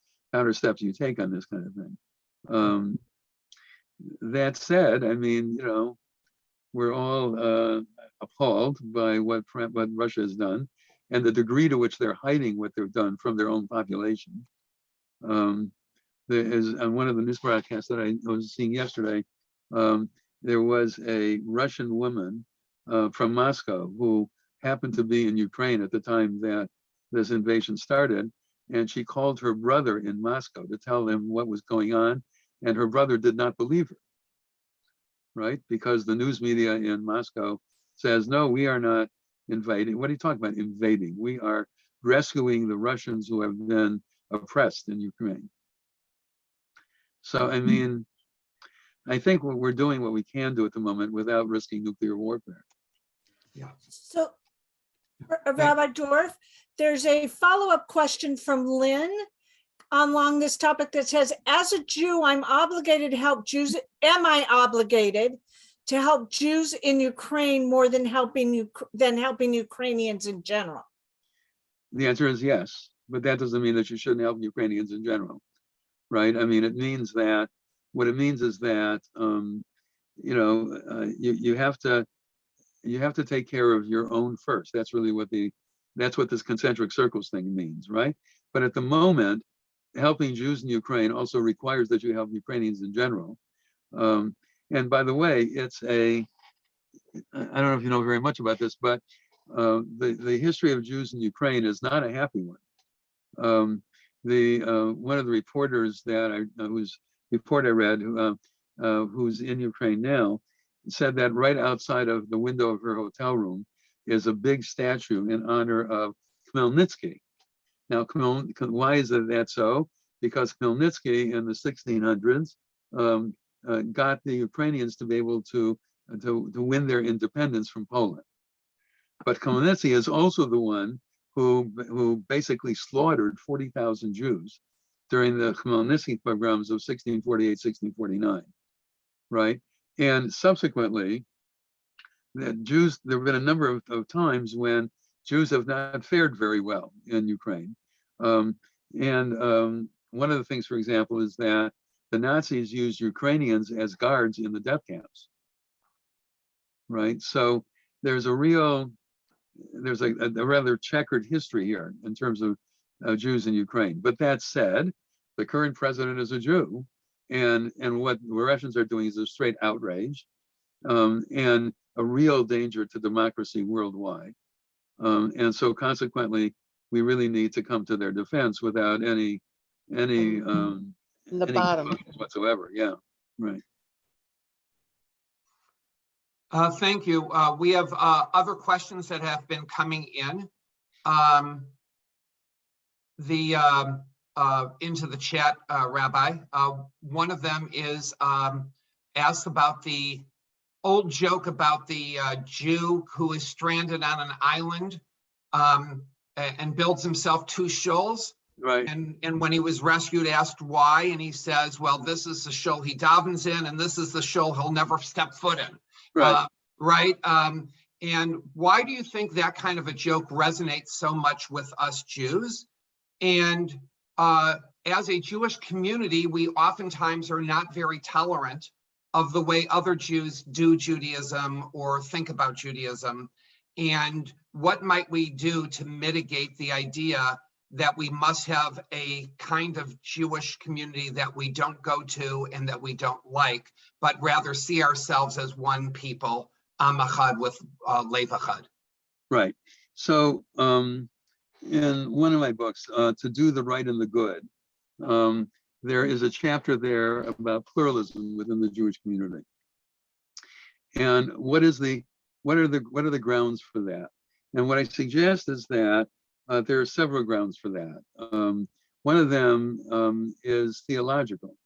steps you take on this kind of thing. That said, I mean, we're all appalled by what Russia has done and the degree to which they're hiding what they've done from their own population. There is, on one of the news broadcasts that I was seeing yesterday, there was a Russian woman from Moscow who happened to be in Ukraine at the time that this invasion started, and she called her brother in Moscow to tell him what was going on, and her brother did not believe her, right? Because the news media in Moscow says, no, we are not invading. What are you talking about, invading? We are rescuing the Russians who have been oppressed in Ukraine. So, I mean, I think we're doing what we can do at the moment without risking nuclear warfare. Yeah. So Rabbi Dorff, there's a follow-up question from Lynn along this topic that says, as a Jew, I'm obligated to help Jews. Am I obligated to help Jews in Ukraine more than helping Ukrainians in general? The answer is yes, but that doesn't mean that you shouldn't help Ukrainians in general, right? I mean, it means that, what it means is that, you have to take care of your own first. That's really that's what this concentric circles thing means, right? But at the moment, helping Jews in Ukraine also requires that you help Ukrainians in general. And by the way, I don't know if you know very much about this, but the history of Jews in Ukraine is not a happy one. One of the reporters whose report I read, who's in Ukraine now, said that right outside of the window of her hotel room is a big statue in honor of Khmelnytsky. Now, why is that so? Because Khmelnytsky in the 1600s got the Ukrainians to be able to win their independence from Poland. But Khmelnytsky is also the one who basically slaughtered 40,000 Jews during the Khmelnytsky pogroms of 1648, 1649, right? And subsequently, there have been a number of times when Jews have not fared very well in Ukraine. One of the things, for example, is that the Nazis used Ukrainians as guards in the death camps, right? So there's a rather checkered history here in terms of Jews in Ukraine. But that said, the current president is a Jew, and what the Russians are doing is a straight outrage and a real danger to democracy worldwide. And so consequently, we really need to come to their defense without any whatsoever. Yeah, right. Thank you. We have other questions that have been coming in into the chat, Rabbi. One of them is asked about the old joke about the Jew who is stranded on an island and builds himself two shuls. Right. And when he was rescued, asked why, and he says, well, this is the shul he davens in, and this is the shul he'll never step foot in. Right. Right. And why do you think that kind of a joke resonates so much with us Jews? And as a Jewish community, we oftentimes are not very tolerant of the way other Jews do Judaism or think about Judaism. And what might we do to mitigate the idea that we must have a kind of Jewish community that we don't go to and that we don't like, but rather see ourselves as one people, Am HaYam with Lev Echad? Right. So in one of my books, To Do the Right and the Good, there is a chapter there about pluralism within the Jewish community. And what are the grounds for that? And what I suggest is that there are several grounds for that. One of them is theological,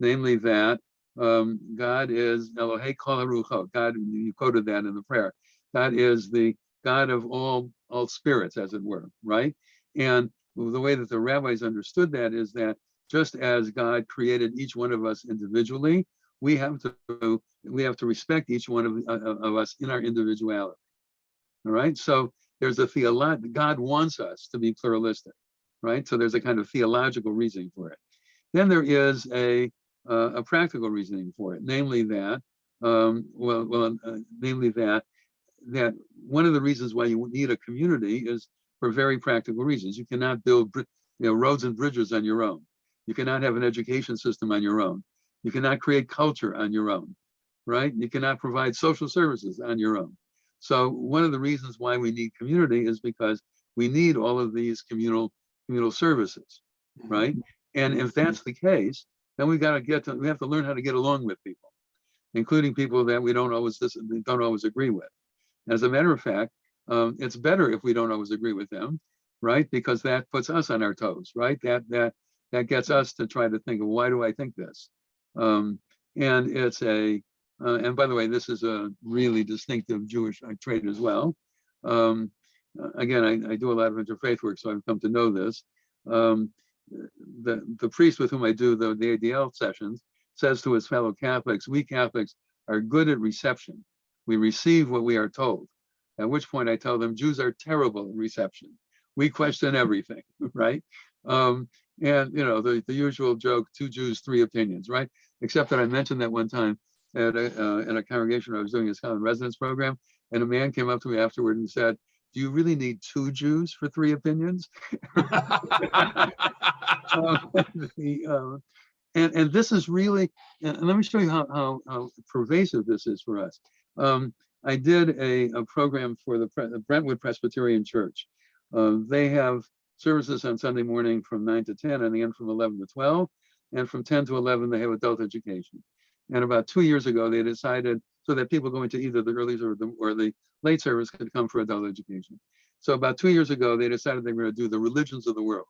namely that God is Elohei Kol HaRuchot. God, you quoted that in the prayer. God is the God of all spirits, as it were, right? And the way that the rabbis understood that is that just as God created each one of us individually, we have to respect each one of us in our individuality. All right. So there's God wants us to be pluralistic, right? So there's a kind of theological reasoning for it. Then there is a practical reasoning for it, namely that, that one of the reasons why you need a community is for very practical reasons. You cannot build roads and bridges on your own. You cannot have an education system on your own. You cannot create culture on your own, right? You cannot provide social services on your own. So one of the reasons why we need community is because we need all of these communal services, right? And if that's the case, then we have to learn how to get along with people, including people that we don't always agree with. As a matter of fact, it's better if we don't always agree with them, right? Because that puts us on our toes, right? That gets us to try to think of, why do I think this? And it's and by the way, this is a really distinctive Jewish trait as well. again, I do a lot of interfaith work, so I've come to know this. The priest with whom I do the ADL sessions says to his fellow Catholics, we Catholics are good at reception. We receive what we are told. At which point I tell them Jews are terrible at reception. We question everything, right? And the usual joke, 2 Jews, 3 opinions, right? Except that I mentioned that one time at a congregation I was doing a scholar residence program, and a man came up to me afterward and said, do you really need 2 Jews for 3 opinions? And this is really, and let me show you how pervasive this is for us. I did a program for the Brentwood Presbyterian Church. They have services on Sunday morning from 9 to 10 and again from 11 to 12. And from 10 to 11, they have adult education. And about 2 years ago, they decided so that people going to either the early or the late service could come for adult education. So about 2 years ago, they decided they were going to do the religions of the world.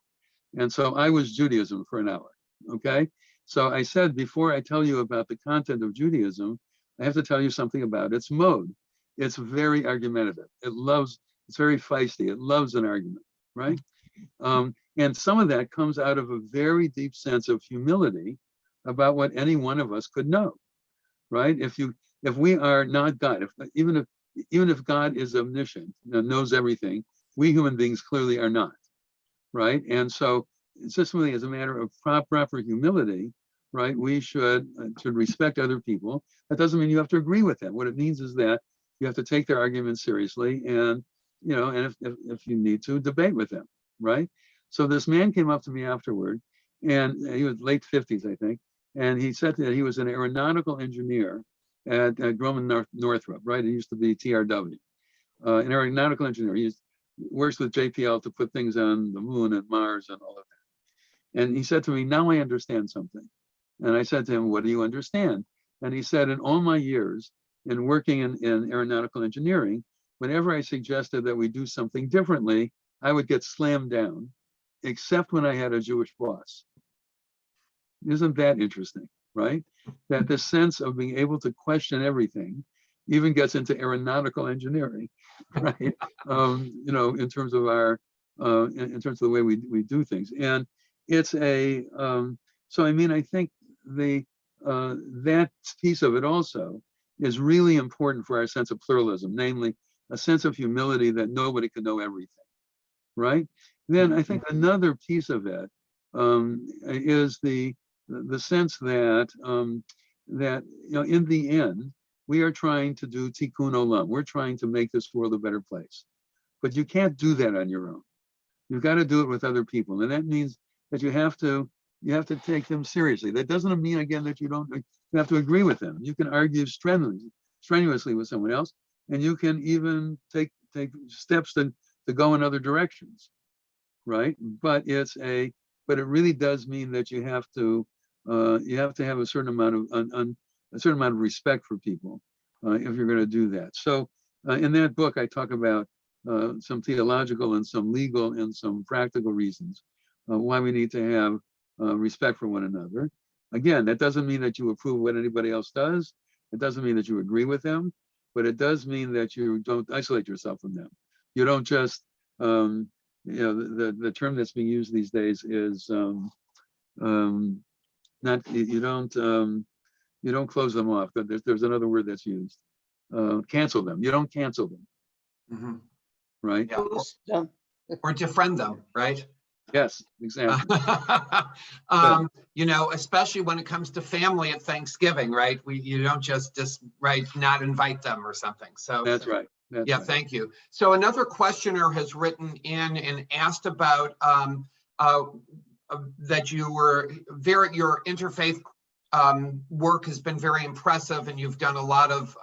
And so I was Judaism for an hour, okay? So I said, before I tell you about the content of Judaism, I have to tell you something about its mode. It's very argumentative. It's very feisty. It loves an argument, right? And some of that comes out of a very deep sense of humility about what any one of us could know, right? If we are not God, even if God is omniscient, knows everything, we human beings clearly are not, right? And so it's just really as a matter of proper humility, right? We should respect other people. That doesn't mean you have to agree with them. What it means is that you have to take their arguments seriously, and and if you need to, debate with them, right? So this man came up to me afterward, and he was late 50s, I think, and he said that he was an aeronautical engineer at Grumman Northrop, right? It used to be TRW, an aeronautical engineer. He works with JPL to put things on the moon and Mars and all of that. And he said to me, now I understand something. And I said to him, what do you understand? And he said, in all my years in working in aeronautical engineering, whenever I suggested that we do something differently, I would get slammed down, except when I had a Jewish boss. Isn't that interesting, right? That the sense of being able to question everything even gets into aeronautical engineering, right? In terms of in terms of the way we do things. And it's so I mean, I think that piece of it also is really important for our sense of pluralism, namely a sense of humility that nobody can know everything, right? Then I think another piece of it is the sense that in the end, we are trying to do tikkun olam. We're trying to make this world a better place, but you can't do that on your own. You've got to do it with other people, and that means that you have to take them seriously. That doesn't mean, again, that you have to agree with them. You can argue strenuously with someone else, and you can even take steps to go in other directions, right? But it really does mean that you have to have a certain amount of respect for people if you're going to do that. So in that book, I talk about some theological and some legal and some practical reasons why we need to have respect for one another. Again, that doesn't mean that you approve what anybody else does. It doesn't mean that you agree with them, but it does mean that you don't isolate yourself from them. You don't just, the term that's being used these days is you don't close them off. But there's another word that's used. Cancel them. You don't cancel them. Mm-hmm. Right? Yeah. Or defriend them, right? Yes, exactly. Especially when it comes to family at Thanksgiving, right? You don't just not invite them or something. So that's right. That's right. Thank you. So another questioner has written in and asked about that your interfaith work has been very impressive, and you've done a lot of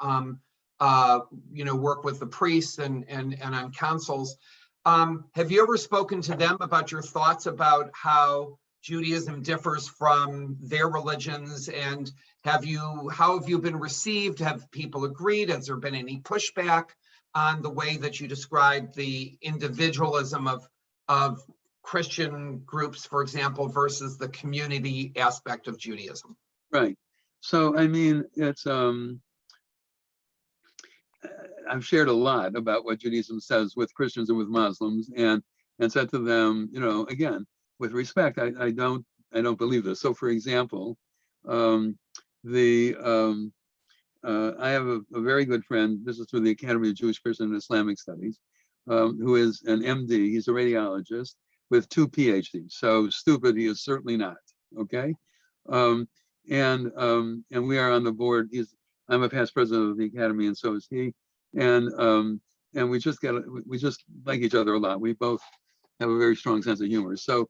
work with the priests and on councils. Have you ever spoken to them about your thoughts about how Judaism differs from their religions, and how have you been received? Have people agreed? Has there been any pushback on the way that you describe the individualism of Christian groups, for example, versus the community aspect of Judaism? Right. So, I mean, it's I've shared a lot about what Judaism says with Christians and with Muslims, and said to them, again, with respect, I don't believe this. So, for example, I have a very good friend. This is through the Academy of Jewish, Christian, and Islamic Studies, who is an MD. He's a radiologist with 2 PhDs. So stupid he is certainly not. Okay, and we are on the board. I'm a past president of the Academy, and so is he. And we just like each other a lot. We both have a very strong sense of humor. So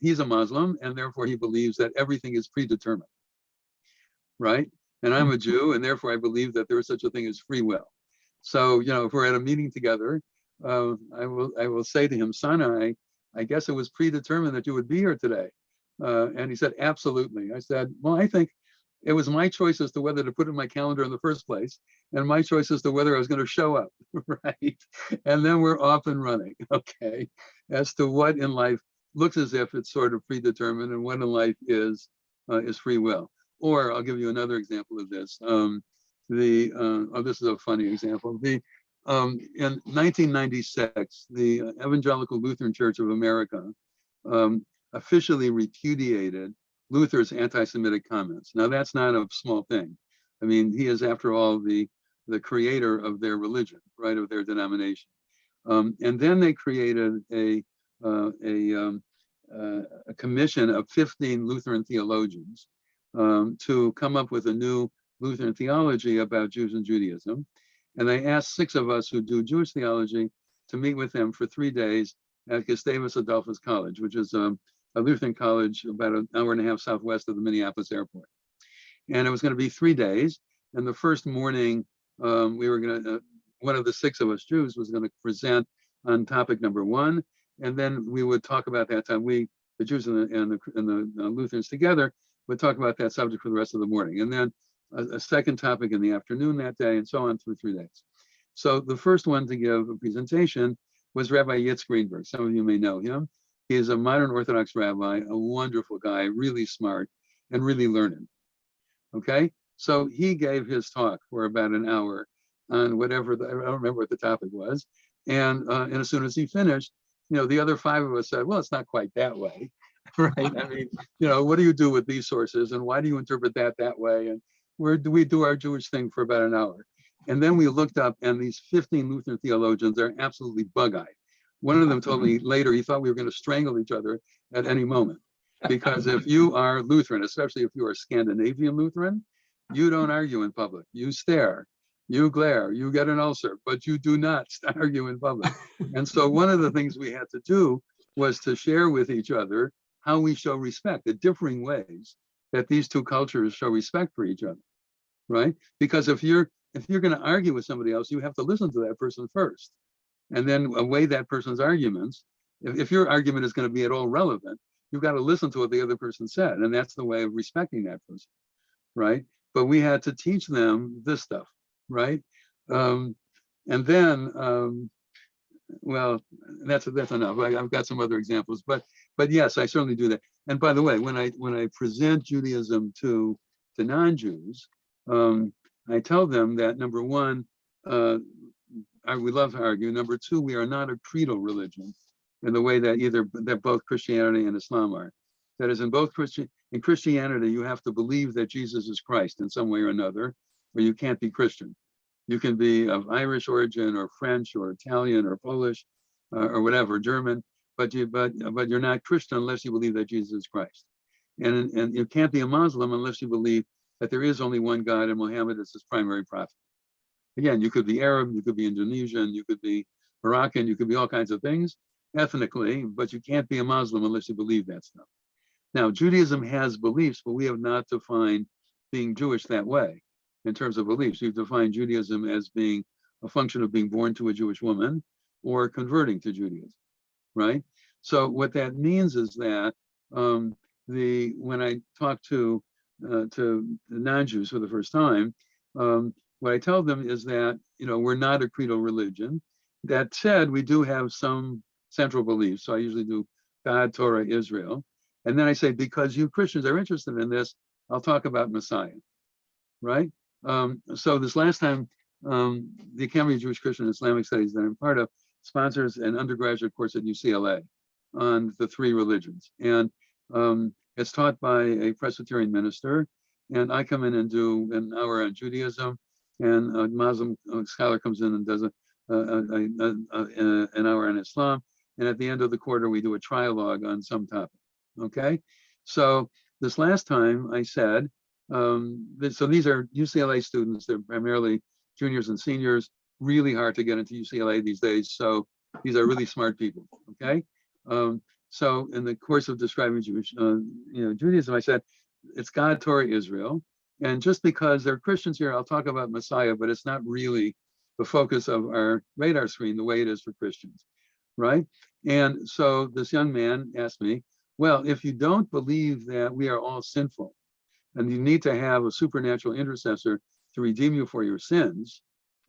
he's a Muslim, and therefore he believes that everything is predetermined, right? And I'm a Jew, and therefore I believe that there is such a thing as free will. So, if we're at a meeting together, I will say to him, son, I guess it was predetermined that you would be here today. And he said, absolutely. I said, well, I think it was my choice as to whether to put it in my calendar in the first place, and my choice as to whether I was going to show up, right? And then we're off and running, okay, as to what in life looks as if it's sort of predetermined and what in life is free will. Or I'll give you another example of this. This is a funny example. In 1996, the Evangelical Lutheran Church of America officially repudiated Luther's anti-Semitic comments. Now, that's not a small thing. I mean, he is, after all, the creator of their religion, right, of their denomination. And then they created a commission of 15 Lutheran theologians to come up with a new Lutheran theology about Jews and Judaism. And they asked 6 of us who do Jewish theology to meet with them for 3 days at Gustavus Adolphus College, which is a Lutheran college about an hour and a half southwest of the Minneapolis airport. And it was going to be 3 days. And the first morning, we were going to, one of the 6 of us Jews was going to present on topic number 1. And then we would talk about that time. We, the Jews and the Lutherans together, would talk about that subject for the rest of the morning. And then a second topic in the afternoon that day, and so on through 3 days. So the first one to give a presentation was Rabbi Yitz Greenberg. Some of you may know him. He is a modern Orthodox rabbi, a wonderful guy, really smart and really learned. Okay, so he gave his talk for about an hour on whatever, I don't remember what the topic was. And as soon as he finished, the other 5 of us said, well, it's not quite that way, right? I mean, what do you do with these sources, and why do you interpret that way? And where do we do our Jewish thing for about an hour? And then we looked up, and these 15 Lutheran theologians are absolutely bug-eyed. One of them told me later he thought we were going to strangle each other at any moment. Because if you are Lutheran, especially if you are Scandinavian Lutheran, you don't argue in public. You stare, you glare, you get an ulcer, but you do not argue in public. And so one of the things we had to do was to share with each other how we show respect, the differing ways that these 2 cultures show respect for each other, right? Because if you're going to argue with somebody else, you have to listen to that person first, and then weigh that person's arguments. If your argument is going to be at all relevant, you've got to listen to what the other person said, and that's the way of respecting that person, right? But we had to teach them this stuff, right? And then, well, that's enough. I've got some other examples, but yes, I certainly do that. And by the way, when I present Judaism to non-Jews, I tell them that number 1, we love to argue. Number 2, we are not a creedal religion in the way that both Christianity and Islam are. That is, in Christianity, you have to believe that Jesus is Christ in some way or another, or you can't be Christian. You can be of Irish origin or French or Italian or Polish or whatever, German, but you're not Christian unless you believe that Jesus is Christ. And you can't be a Muslim unless you believe that there is only one God and Muhammad is his primary prophet. Again, you could be Arab, you could be Indonesian, you could be Moroccan, you could be all kinds of things ethnically, but you can't be a Muslim unless you believe that stuff. Now, Judaism has beliefs, but we have not defined being Jewish that way in terms of beliefs. We've defined Judaism as being a function of being born to a Jewish woman or converting to Judaism, right? So what that means is that when I talk to non-Jews for the first time, what I tell them is that we're not a creedal religion. That said, we do have some central beliefs. So I usually do God, Torah, Israel. And then I say, because you Christians are interested in this, I'll talk about Messiah, right? So this last time, the Academy of Jewish Christian and Islamic Studies that I'm part of sponsors an undergraduate course at UCLA on the three religions. And it's taught by a Presbyterian minister. And I come in and do an hour on Judaism, and a Muslim scholar comes in and does an hour on Islam. And at the end of the quarter, we do a trialogue on some topic. Okay. So this last time I said, so these are UCLA students. They're primarily juniors and seniors. Really hard to get into UCLA these days. So these are really smart people. Okay. So in the course of describing Jewish, Judaism, I said, it's God, Torah, Israel. And just because they're Christians here, I'll talk about Messiah, but it's not really the focus of our radar screen the way it is for Christians, right? And so this young man asked me, well, if you don't believe that we are all sinful and you need to have a supernatural intercessor to redeem you for your sins,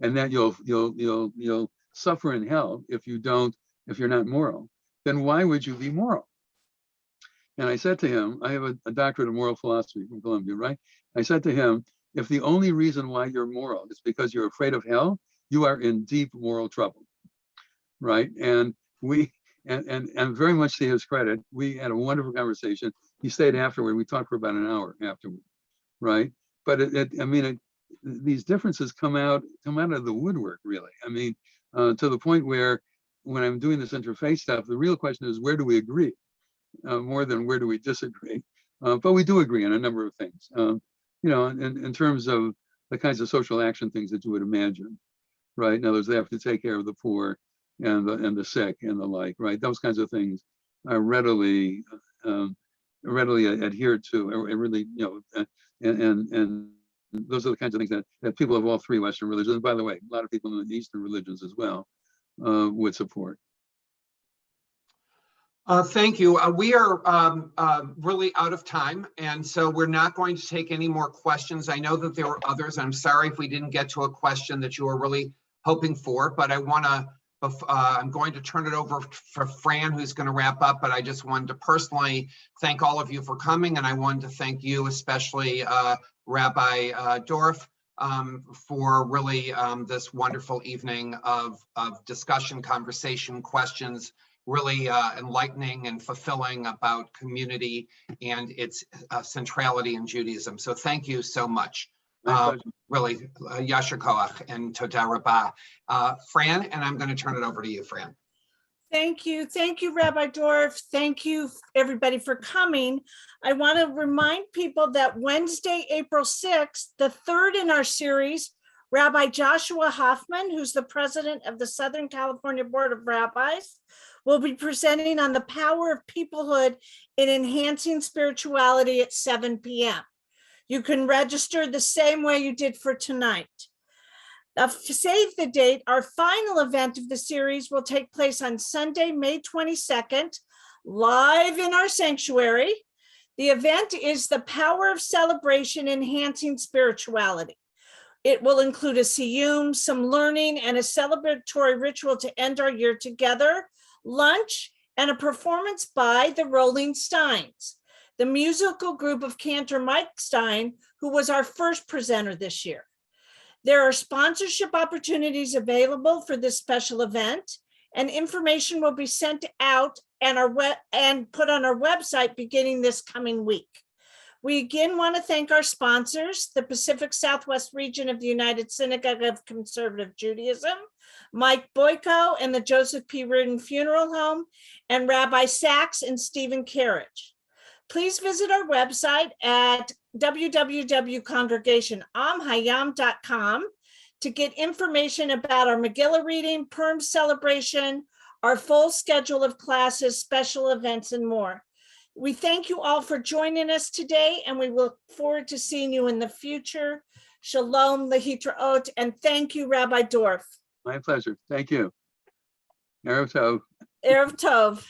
and that you'll suffer in hell if you're not moral, then why would you be moral? And I said to him, I have a doctorate of moral philosophy from Columbia, right? I said to him, if the only reason why you're moral is because you're afraid of hell, you are in deep moral trouble, right? And very much to his credit, we had a wonderful conversation. He stayed afterward. We talked for about an hour afterward, right? But these differences come out of the woodwork, really. I mean, to the point where when I'm doing this interfaith stuff, the real question is, where do we agree? More than where do we disagree? But we do agree on a number of things, in terms of the kinds of social action things that you would imagine, right? In other words, they have to take care of the poor and the sick and the like, right? Those kinds of things are readily adhered to, and really, and those are the kinds of things that people of all three Western religions, and by the way, a lot of people in the Eastern religions as well, would support. Thank you. We are really out of time, and so we're not going to take any more questions. I know that there were others. I'm sorry if we didn't get to a question that you were really hoping for, but I'm going to turn it over for Fran, who's going to wrap up, but I just wanted to personally thank all of you for coming, and I wanted to thank you, especially Rabbi Dorff, for really this wonderful evening of discussion, conversation, questions, really enlightening and fulfilling about community and its centrality in Judaism. So thank you so much. Really, Yasher Koach and Toda Rabbah. Fran, and I'm going to turn it over to you, Fran. Thank you, Rabbi Dorff. Thank you, everybody, for coming. I want to remind people that Wednesday, April 6th, the third in our series, Rabbi Joshua Hoffman, who's the president of the Southern California Board of Rabbis, will be presenting on the power of peoplehood in enhancing spirituality at 7 p.m. You can register the same way you did for tonight. Now, save the date. Our final event of the series will take place on Sunday, May 22nd, live in our sanctuary. The event is The Power of Celebration Enhancing Spirituality. It will include a siyum, some learning, and a celebratory ritual to end our year together, lunch, and a performance by the Rolling Steins, the musical group of Cantor Mike Stein, who was our first presenter this year. There are sponsorship opportunities available for this special event, and information will be sent out and put on our website beginning this coming week. We again want to thank our sponsors, the Pacific Southwest region of the United Synagogue of Conservative Judaism, Mike Boyko and the Joseph P. Reardon Funeral Home, and Rabbi Sachs and Stephen Carriage. Please visit our website at www.congregationamhayam.com to get information about our Megillah reading, Purim celebration, our full schedule of classes, special events, and more. We thank you all for joining us today, and we look forward to seeing you in the future. Shalom, lehitraot, and thank you, Rabbi Dorff. My pleasure. Thank you. Erev Tov. Erev Tov.